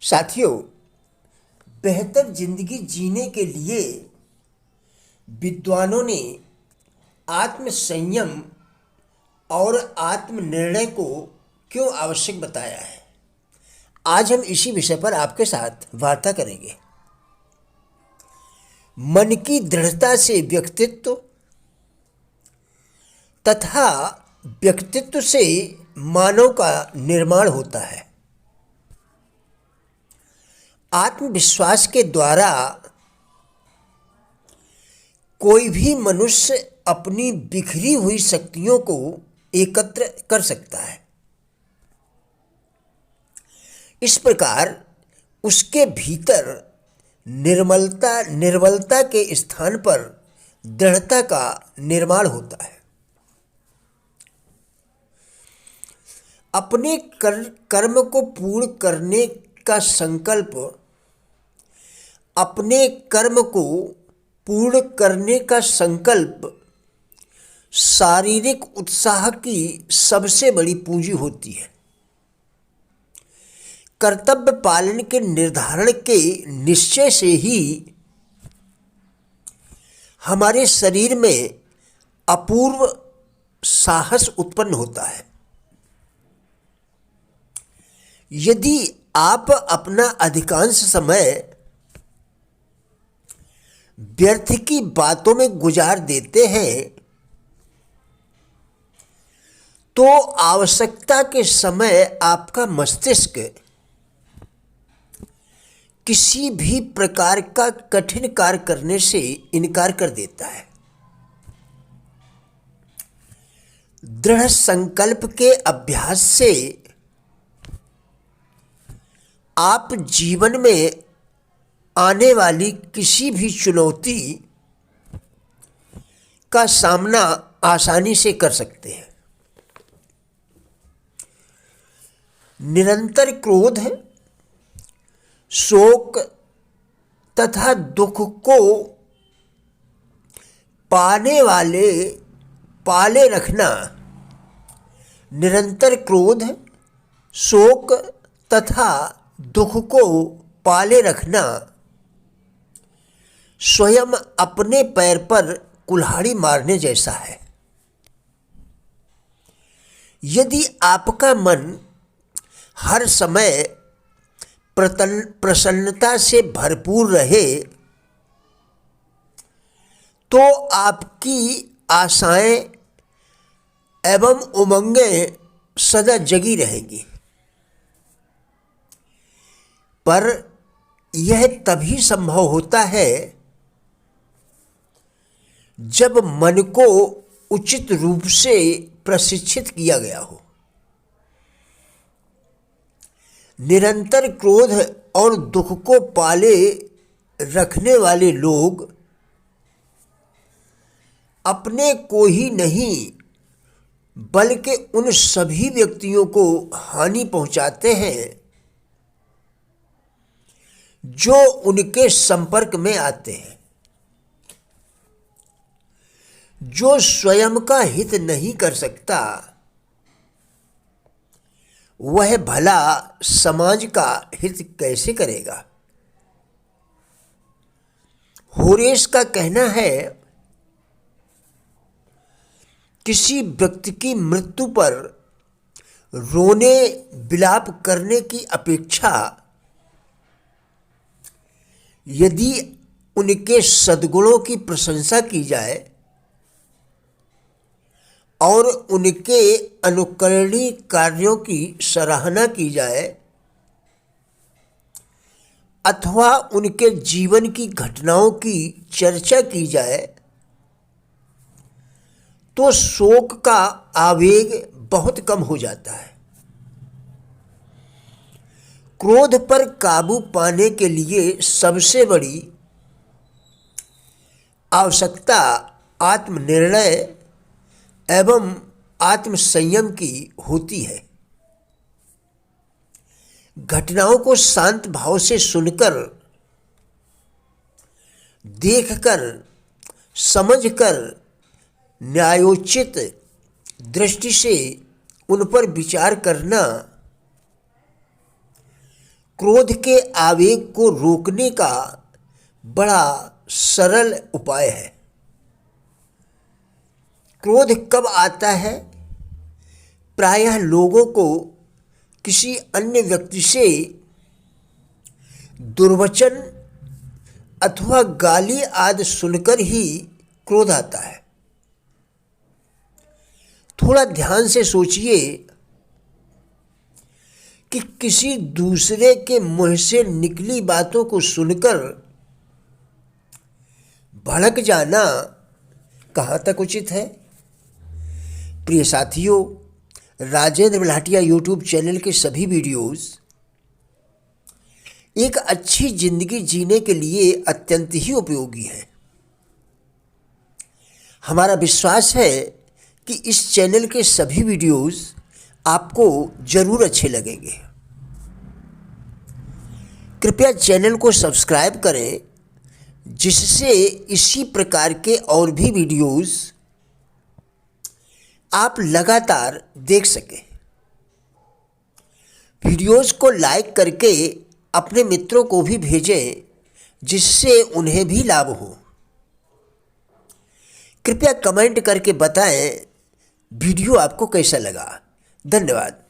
साथियों, बेहतर जिंदगी जीने के लिए विद्वानों ने आत्म संयम और आत्मनिर्णय को क्यों आवश्यक बताया है। आज हम इसी विषय पर आपके साथ वार्ता करेंगे। मन की दृढ़ता से व्यक्तित्व तथा व्यक्तित्व से मानव का निर्माण होता है। आत्मविश्वास के द्वारा कोई भी मनुष्य अपनी बिखरी हुई शक्तियों को एकत्र कर सकता है। इस प्रकार उसके भीतर निर्बलता के स्थान पर दृढ़ता का निर्माण होता है। अपने कर्म को पूर्ण करने का संकल्प शारीरिक उत्साह की सबसे बड़ी पूंजी होती है। कर्तव्य पालन के निर्धारण के निश्चय से ही हमारे शरीर में अपूर्व साहस उत्पन्न होता है। यदि आप अपना अधिकांश समय व्यर्थ की बातों में गुजार देते हैं तो आवश्यकता के समय आपका मस्तिष्क किसी भी प्रकार का कठिन कार्य करने से इनकार कर देता है। दृढ़ संकल्प के अभ्यास से आप जीवन में आने वाली किसी भी चुनौती का सामना आसानी से कर सकते हैं। निरंतर क्रोध, शोक तथा दुख को पाले रखना निरंतर क्रोध, शोक तथा दुख को पाले रखना स्वयं अपने पैर पर कुल्हाड़ी मारने जैसा है। यदि आपका मन हर समय प्रसन्नता से भरपूर रहे तो आपकी आशाएं एवं उमंगें सदा जगी रहेंगी। पर यह तभी संभव होता है जब मन को उचित रूप से प्रशिक्षित किया गया हो। निरंतर क्रोध और दुख को पाले रखने वाले लोग अपने को ही नहीं बल्कि उन सभी व्यक्तियों को हानि पहुंचाते हैं जो उनके संपर्क में आते हैं। जो स्वयं का हित नहीं कर सकता वह भला समाज का हित कैसे करेगा। होरेस का कहना है, किसी व्यक्ति की मृत्यु पर रोने विलाप करने की अपेक्षा यदि उनके सद्गुणों की प्रशंसा की जाए और उनके अनुकरणीय कार्यों की सराहना की जाए अथवा उनके जीवन की घटनाओं की चर्चा की जाए तो शोक का आवेग बहुत कम हो जाता है। क्रोध पर काबू पाने के लिए सबसे बड़ी आवश्यकता आत्मनिर्णय एवं आत्मसंयम की होती है। घटनाओं को शांत भाव से सुनकर, देखकर, समझकर न्यायोचित दृष्टि से उन पर विचार करना क्रोध के आवेग को रोकने का बड़ा सरल उपाय है। क्रोध कब आता है? प्रायः लोगों को किसी अन्य व्यक्ति से दुर्वचन अथवा गाली आदि सुनकर ही क्रोध आता है। थोड़ा ध्यान से सोचिए कि किसी दूसरे के मुंह से निकली बातों को सुनकर भड़क जाना कहाँ तक उचित है? प्रिय साथियों, राजेंद्र बल्हाटिया यूट्यूब चैनल के सभी वीडियोस एक अच्छी जिंदगी जीने के लिए अत्यंत ही उपयोगी हैं। हमारा विश्वास है कि इस चैनल के सभी वीडियोस आपको जरूर अच्छे लगेंगे। कृपया चैनल को सब्सक्राइब करें, जिससे इसी प्रकार के और भी वीडियोस आप लगातार देख सकें। वीडियोस को लाइक करके अपने मित्रों को भी भेजें, जिससे उन्हें भी लाभ हो। कृपया कमेंट करके बताएं वीडियो आपको कैसा लगा। धन्यवाद।